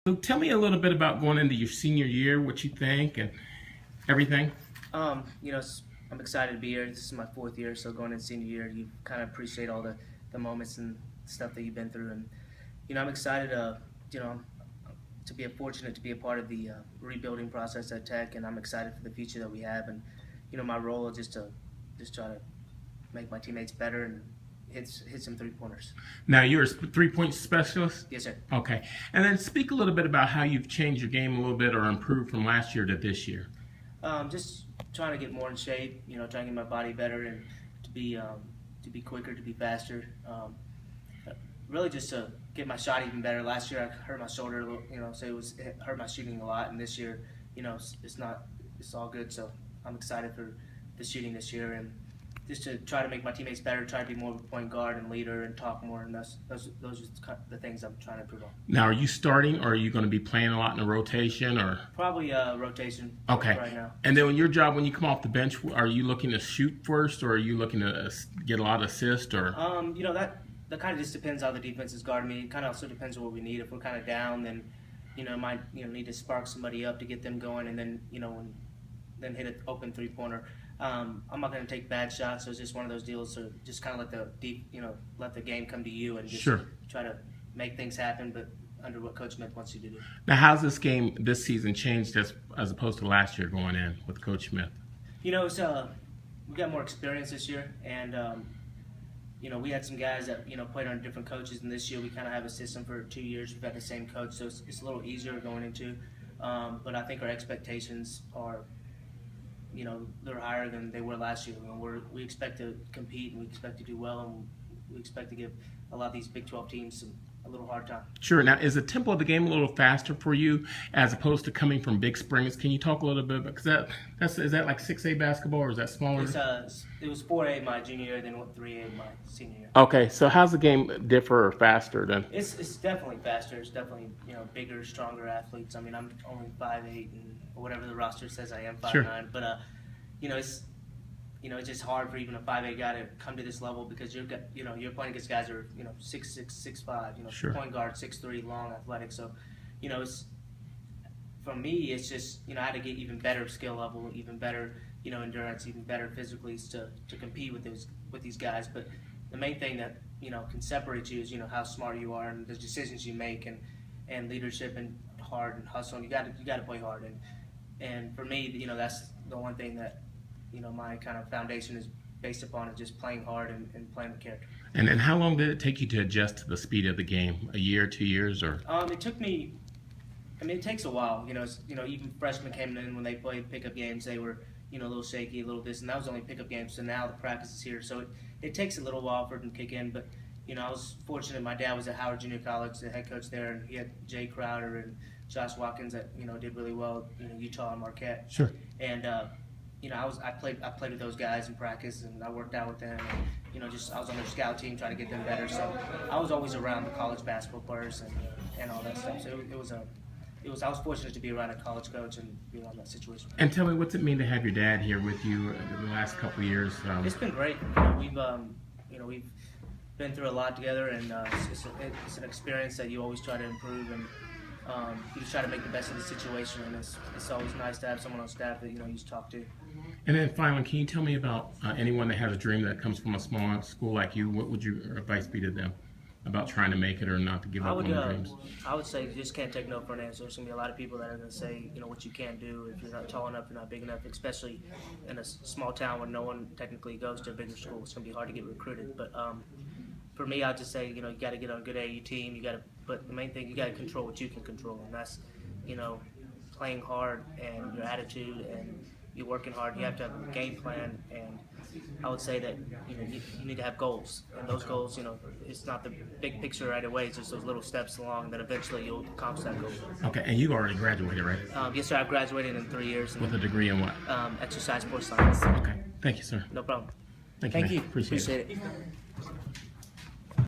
So tell me a little bit about going into your senior year, what you think and everything. I'm excited to be here. This is my 4th year, so going into senior year, you kind of appreciate all the moments and stuff that you've been through. And, I'm excited to be fortunate to be a part of the rebuilding process at Tech, and I'm excited for the future that we have. And, my role is just try to make my teammates better and hit some three-pointers. Now, you're a three-point specialist? Yes, sir. Okay. And then speak a little bit about how you've changed your game a little bit or improved from last year to this year. Just trying to get more in shape, trying to get my body better and to be quicker, to be faster. Really just to get my shot even better. Last year I hurt my shoulder, so it hurt my shooting a lot, and this year, it's all good. So I'm excited for the shooting this year and just to try to make my teammates better, try to be more of a point guard and leader and talk more, and those are the things I'm trying to improve on. Now, are you starting, or are you going to be playing a lot in a rotation, or? Probably rotation. Okay. Right now. And then, your job when you come off the bench, are you looking to shoot first, or are you looking to get a lot of assists, or? That kind of just depends how the defense is guarding me. It kind of also depends on what we need. If we're kind of down, then might need to spark somebody up to get them going, and then then hit an open three-pointer. I'm not going to take bad shots, so it's just one of those deals. So just kind of let the game come to you and just try to make things happen, but under what Coach Smith wants you to do. Now, how's this game this season changed as opposed to last year going in with Coach Smith? We got more experience this year, and we had some guys that played under different coaches, and this year we kind of have a system for 2 years. We've had the same coach, so it's a little easier going into. But I think our expectations are, they're higher than they were last year. We expect to compete, and we expect to do well, and we expect to give a lot of these Big 12 teams a little hard time. Sure. Now, is the tempo of the game a little faster for you as opposed to coming from Big Springs? Can you talk a little bit about, because is that like 6A basketball, or is that smaller? It was 4A my junior year, then 3A my senior year. Okay, so how's the game differ or faster then? It's definitely faster. It's definitely bigger, stronger athletes. I mean, I'm only 5'8" and whatever the roster says I am 5'9", sure. But it's just hard for even a 5'8" guy to come to this level because you're playing against guys that are 6'6", 6'5", sure. Point guard, 6'3", long, athletic. So it's for me, it's just I had to get even better skill level, even better endurance, even better physically to compete with these guys. But the main thing that can separate you is how smart you are and the decisions you make and leadership and hard and hustle. And you got to play hard and for me, that's the one thing that my kind of foundation is based upon, is just playing hard and playing the character. And then how long did it take you to adjust to the speed of the game? A year, 2 years, or? It took me. I mean, it takes a while. Even freshmen came in when they played pickup games, they were a little shaky, a little this, and that was only pickup games. So now the practice is here, so it takes a little while for them to kick in. But I was fortunate. My dad was at Howard Junior College, the head coach there, and he had Jay Crowder and Josh Watkins that did really well. Utah and Marquette. Sure. And I played with those guys in practice, and I worked out with them. And, I was on their scout team trying to get them better. So I was always around the college basketball players and all that stuff. So I was fortunate to be around a college coach and be around that situation. And tell me, what's it mean to have your dad here with you the last couple of years? It's been great. We've been through a lot together, and it's an experience that you always try to improve, and you just try to make the best of the situation. And it's always nice to have someone on staff that you just talk to. And then finally, can you tell me about anyone that has a dream that comes from a small school like you? What would your advice be to them about trying to make it or not to give up on their dreams? I would say you just can't take no for an answer. There's going to be a lot of people that are going to say, what you can't do if you're not tall enough, you're not big enough, especially in a small town where no one technically goes to a bigger school. It's going to be hard to get recruited. But for me, I'd just say, you got to get on a good AU team. But the main thing, you got to control what you can control, and that's, playing hard and your attitude and you working hard. You have to have a game plan, and I would say that you need to have goals, and those goals, it's not the big picture right away. It's just those little steps along that eventually you'll accomplish that goal. Okay, and you already graduated, right? Yes, sir. I've graduated in 3 years. With a degree in what? Exercise sports science. Okay, thank you, sir. No problem. Thank you. Thank you. Appreciate it. it.